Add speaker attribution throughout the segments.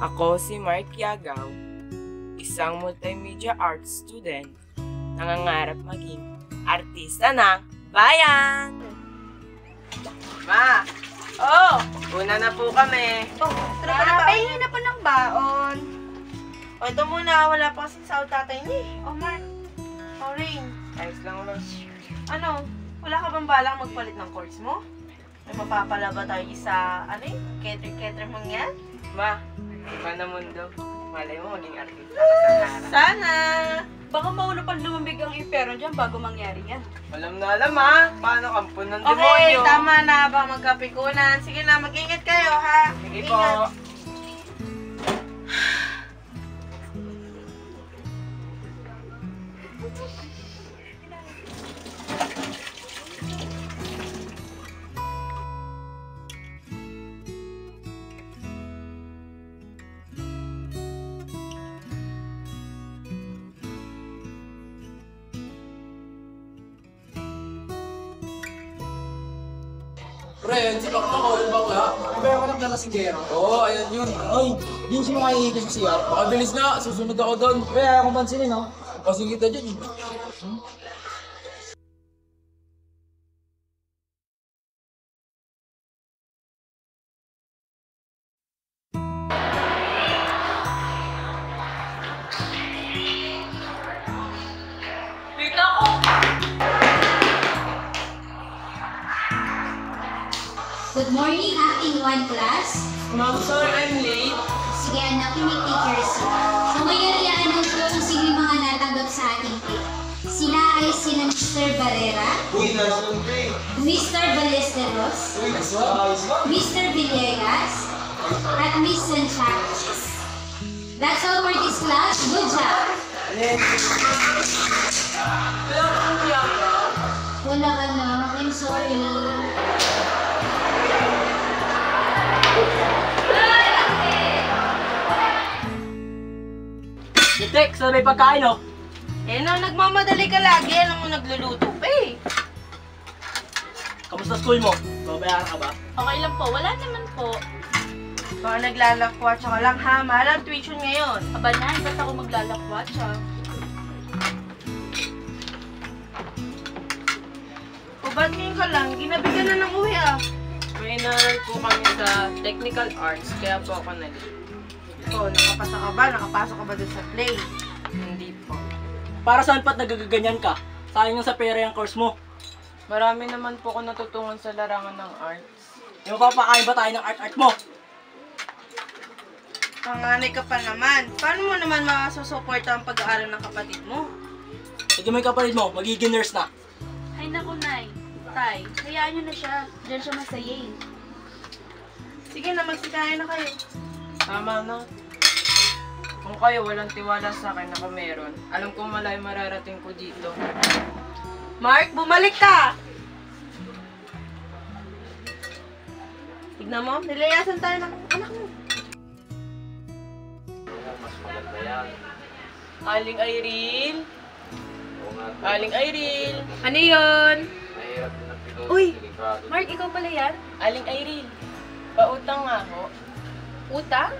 Speaker 1: Ako si Mark Yagaw, isang multimedia arts student, nangangarap maging artista ng bayan! Ma! Oh! Una na po kami!
Speaker 2: Pahingi na po ng baon. O, ito muna. Wala pa kasing sahod tatay niya. O, Mark. O, Rain.
Speaker 1: Ayos lang ulo.
Speaker 2: Ano? Wala ka bang balak magpalit ng course mo? May mapapala ba tayo sa, cater mong yan?
Speaker 1: Ma, iba na mundo. Malay mo maging artista ka sa harap.
Speaker 2: Sana!
Speaker 3: Baka maulo pang lumambig ang impero dyan bago mangyari yan.
Speaker 1: Alam na alam ha. Paano kampon ng
Speaker 2: Okay,
Speaker 1: demonyo?
Speaker 2: tama na ba magkapikunan? Sige na, mag-ingat kayo, ha?
Speaker 1: Sige
Speaker 2: Ingat.
Speaker 1: po.
Speaker 4: Pre, yan si Bakla ko, yung bakla. Iba yung anak na lasinggero. Oo, ayan yun. Ay, di siya makikita sa CR. Pakabilis nga, susunod ako doon. Pre, ayaw kong pansinin, no? Pasing kita dyan, eh.
Speaker 5: Good morning, acting 1 class.
Speaker 1: Ma'am, sorry I'm late.
Speaker 5: Sige anak, you may take your seat. So ngayon i-announce ko kung sino yung mga natanggap sa ating clip. Sila ay sina Mr. Barrera, Mr. Ballesteros, Mr. Villegas, at Miss Santiago. That's all for this class. Good job! Wala ka na. I'm sorry.
Speaker 4: Tek, saan may pagkain, no?
Speaker 2: Eh, no, nagmamadali ka lagi. Alam mo, nagluluto pa eh.
Speaker 4: Kamusta school mo? Babayaran ka ba?
Speaker 3: Okay lang po, wala naman po.
Speaker 2: Baka naglalakwat ka lang, ha? Mahal ang tuition ngayon.
Speaker 3: Aba na, ba't ako maglalakwat siya?
Speaker 2: O, ba't ngayon ka lang? Ginabigyan na ng uwi, ah.
Speaker 1: May inaral po kami sa technical arts, kaya po ako nalito.
Speaker 2: O, nakapasa ka ba? Nakapasok ka ba dun sa play?
Speaker 1: Hindi po.
Speaker 4: Para saan pa't nagaganyan ka? Sayang yung sa pera yung course mo.
Speaker 1: Marami naman po ako natutungan sa larangan ng arts.
Speaker 4: Yung papakain ba tayo ng art-art mo?
Speaker 2: Panganay ka pa naman. Paano mo naman masusuporta ang pag-aaral ng kapatid mo?
Speaker 4: Sige mo yung kapalit mo, magiging nurse na.
Speaker 3: Ay naku, Nay. Tay, hayaan nyo na siya. Diyan siya masaya eh.
Speaker 2: Sige na, magsikain na kayo.
Speaker 1: Tama na. Kung kayo walang tiwala sa akin na meron, alam kong malayo mararating ko dito.
Speaker 2: Mark, bumalik ka! Tignan mo, nilayasan tayo ng anak mo.
Speaker 1: Aling Irene? Aling Irene?
Speaker 3: Ano yun? Uy, Mark, ikaw pala yan?
Speaker 1: Aling Irene? Pautang nga ho.
Speaker 3: Utang?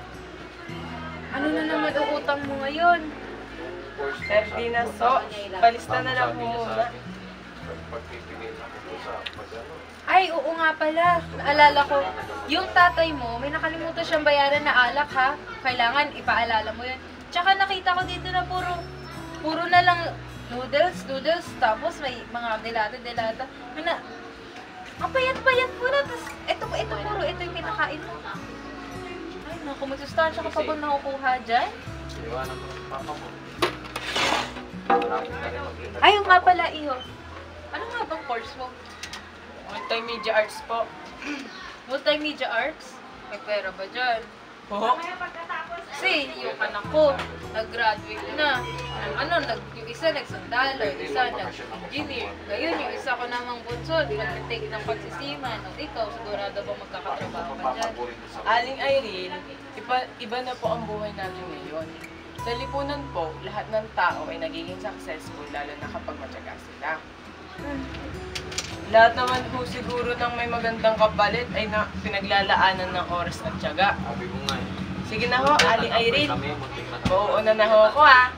Speaker 3: Ano na naman ang utang mo ngayon?
Speaker 1: Sardinas ho. Palista na lang po muna.
Speaker 3: Ay, oo nga pala. Naalala ko, yung tatay mo, may nakalimutan siyang bayaran na alak ha. Kailangan ipaalala mo yun. Tsaka nakita ko dito na puro na lang noodles, tapos may mga delata. Ang payat-payat mo na, tapos ito yung pinakain mo. Ay, naku, magsustansya ka pa ba nakukuha dyan? Ay, yung nga pala, Iho. Ano nga bang course mo?
Speaker 1: Multimedia arts po.
Speaker 3: Multimedia arts? May pera ba dyan?
Speaker 1: Oo.
Speaker 3: Kasi yung anak ko, nag-graduate na. Yung isa nagsundalo, yung isa nag-engineer. Ngayon, yung isa ko namang bunso, nag-take ng pagsisiman. O ikaw, sigurado ba magkakatrabaho ka dyan?
Speaker 1: Aling Irene, iba na po ang buhay natin ngayon. Sa lipunan po, lahat ng tao ay nagiging successful lalo na kapag matyaga sila. Lahat naman po siguro ng may magandang kapalit ay pinaglalaanan ng oras at tiyaga.
Speaker 6: Sabi ko nga eh.
Speaker 1: Si Sige na ho, Aling Irene. Mauuna na ho ako ha.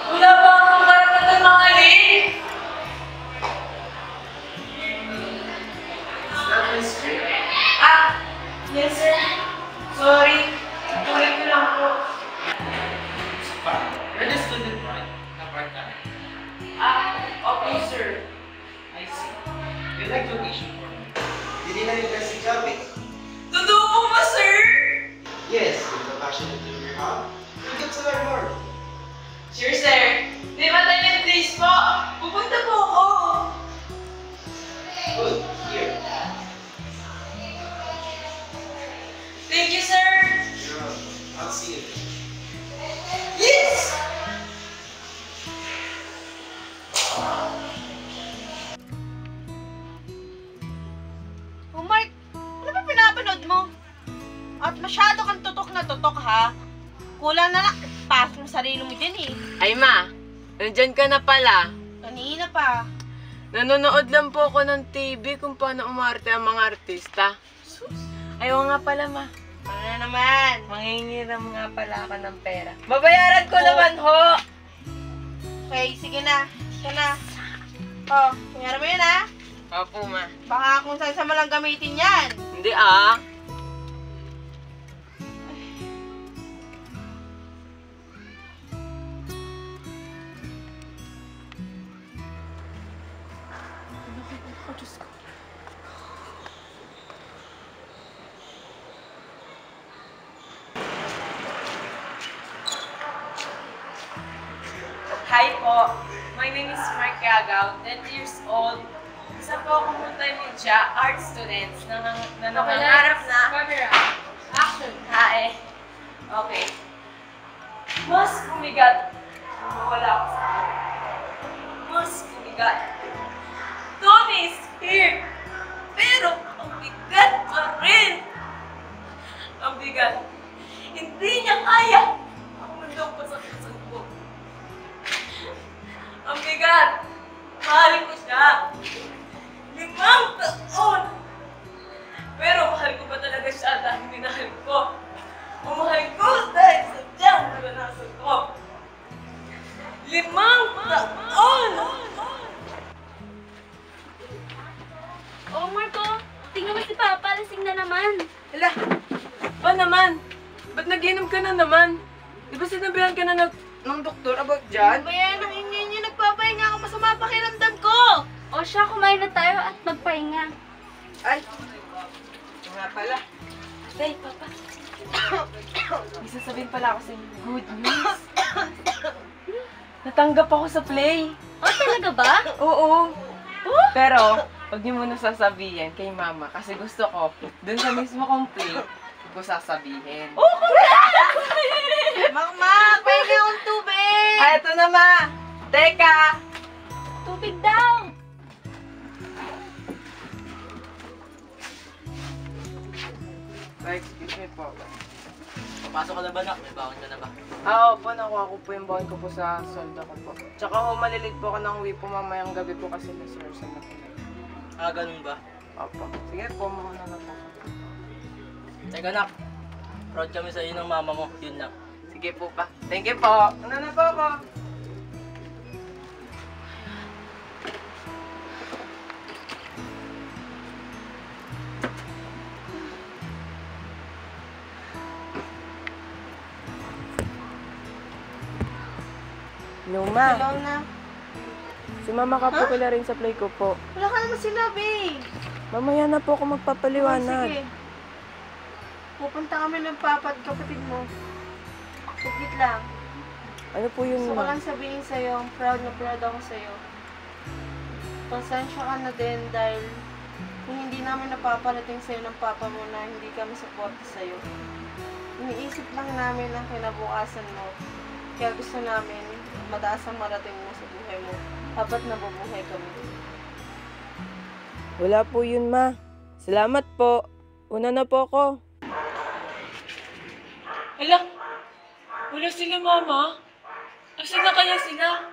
Speaker 1: Wala ba akong karapatan mahalin? Yes sir. Sorry. Tuloy ko lang po.
Speaker 4: You're the student, right? Na part-time.
Speaker 1: Okay sir.
Speaker 4: I see. You like location for me?
Speaker 6: Hindi na yung best job eh.
Speaker 1: Totoo po ba sir?
Speaker 6: Yes, if you're passionate to your hobby, you get to learn more.
Speaker 1: Sure sir. Di ba tayo days po? Pupunta po ako.
Speaker 6: Good, here.
Speaker 1: Thank you sir.
Speaker 6: You're welcome. I'll see you there.
Speaker 1: Yes!
Speaker 2: Oh, Mark, ano ba pinapanood mo? At masyado kang tutok na tutok, ha? Kulang na lang, pasok mo sarili mo dyan, eh.
Speaker 1: Ay ma, nandyan ka na pala.
Speaker 2: Kanina pa.
Speaker 1: Nanonood lang po ako ng TV kung paano umarte ang mga artista. Ayaw nga pala ma.
Speaker 2: Ano na naman?
Speaker 1: Mangingiram nga pala ako ng pera. Babayaran ko naman ho!
Speaker 2: Okay, sige na. Sige na. Oh, tingnan mo yun, ha?
Speaker 1: Opo ma.
Speaker 2: Baka kung saan mo lang gamitin yan.
Speaker 1: Hindi ah. Hi po. My name is Mark Yagaw, 20 years old. Isa po akong multimedia art students na nangangarap na... Camera. Action. Hi. Okay. Mas kumigat. Wala ako sa akin. Mas kumigat. Tony is here. Pero ang bigat pa rin. Ang bigat. Hindi niya kaya. Ang mundo pa sa puso ko. Ang bigat. Mahal ko siya. 5 taon. Pero mahal ko ba talaga siya dahil minahal ko? O mahal ko dahil sadyang naranasan ko. 5 taon!
Speaker 3: Oh, Marco, tingnan mo si Papa, lasing na naman.
Speaker 1: Hala, ba naman? Ba't nag-inom ka na naman? Di ba sinabihan ka na ng doktor about dyan?
Speaker 2: Ano ba yan? Ang ingay niyo, nagpapahinga ako, masama pakiramdam ko.
Speaker 3: O siya, kumain na tayo at magpahinga.
Speaker 1: Ay, ito nga pala. Day, Papa. May sasabihin pala ako sa inyo. Good news. Natanggap ako sa play.
Speaker 3: Oh, talaga ba?
Speaker 1: Oo. Pero, huwag niyo muna sasabihin kay Mama kasi gusto ko, dun sa mismo kong play, ko sasabihin.
Speaker 2: Makmak, pahinga akong tubig.
Speaker 1: Ay, ito na, Ma. Teka.
Speaker 3: Tubig daw.
Speaker 1: Excuse me po.
Speaker 4: Papasok ka na ba, Nak? May baon ka na ba?
Speaker 1: Opo, nakuha ko po yung baon ko po sa solda ko po. Tsaka ho, malilit po ako ng uwi po mamayang gabi po kasi na-sir sa makinig.
Speaker 4: Ganun ba?
Speaker 1: Opo. Sige po, mauna na po.
Speaker 4: Teka, Nak. Proud kami sa iyo ng mama mo. Yun lang.
Speaker 1: Sige po pa. Thank you po. Ano na po ako? Luma,
Speaker 2: Hello na.
Speaker 1: si Mama ka po pala rin sa play ko po.
Speaker 2: Wala ka naman sinabi.
Speaker 1: Mamaya na po ako magpapaliwanag.
Speaker 2: Sige. Pupunta kami ng papa at kapatid mo. Sugit lang.
Speaker 1: Ano po yun,
Speaker 2: Gusto ko
Speaker 1: Ma?
Speaker 2: lang sabihin sa'yo, proud na proud ako sa'yo. Pasensya ka na din dahil kung hindi namin napaparating sa'yo ng papa mo na hindi kami suporta sa'yo. Iniisip lang namin ang kinabukasan mo. Kaya gusto namin mataas ang marating mo sa buhay mo. Dapat nabubuhay kami.
Speaker 7: Wala po yun, ma. Salamat po. Una na po ako.
Speaker 1: Hala, wala sila, Mama. Asan na kaya sila?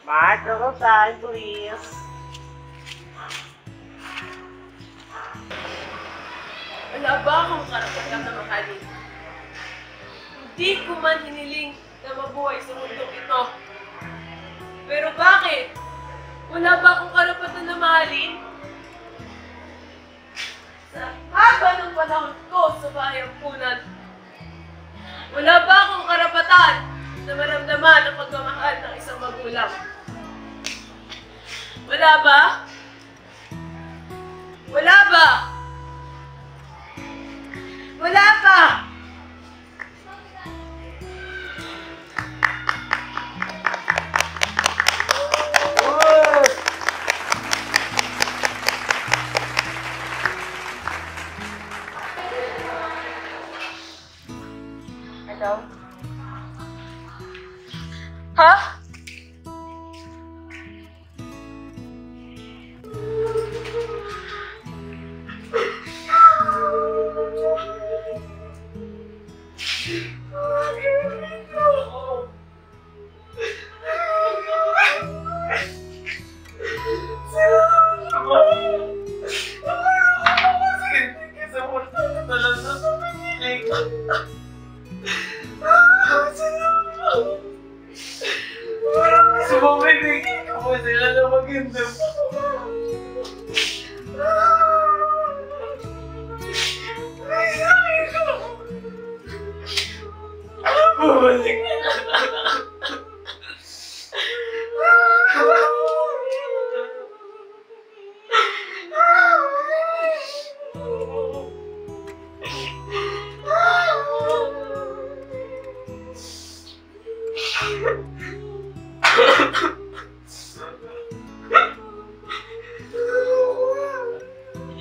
Speaker 2: Mark, double time, please.
Speaker 1: Wala ba akong karapatan na mahalin? Hindi ko man hiniling na mabuhay sa mundong ito. Pero bakit? Wala ba akong karapatan na mahalin? Sa haba ng panahon ko sa bayampunan, wala ba akong karapatan na maramdaman ang pagmamahal ng isang magulang? Wala ba? Wala ba? Wala ba?
Speaker 2: Hello?
Speaker 1: Ha?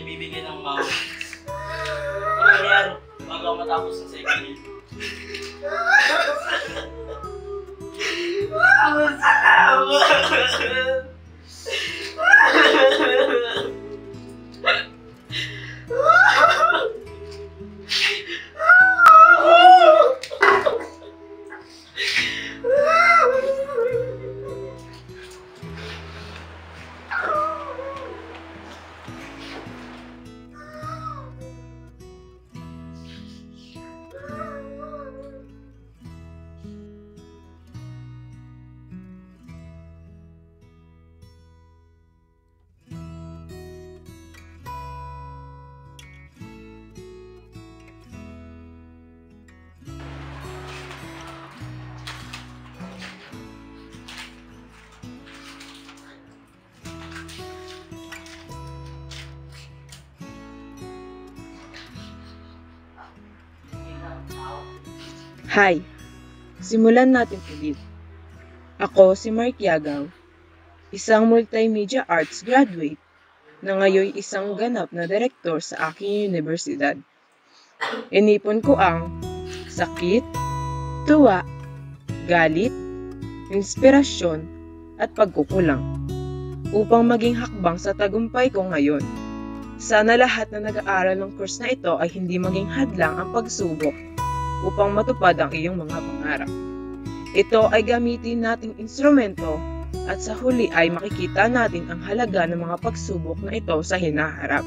Speaker 8: Ibibigay ng mama. Ano yan? Bago ako matapos ng second year.
Speaker 7: Hi! Simulan natin ulit. Ako si Mark Yagaw, isang multimedia arts graduate na ngayon isang ganap na direktor sa aking universidad. Inipon ko ang sakit, tuwa, galit, inspirasyon, at pagkukulang upang maging hakbang sa tagumpay ko ngayon. Sana lahat na nag-aaral ng course na ito ay hindi maging hadlang ang pagsubok upang matupad ang iyong mga pangarap. Ito ay gamitin nating instrumento at sa huli ay makikita natin ang halaga ng mga pagsubok na ito sa hinaharap.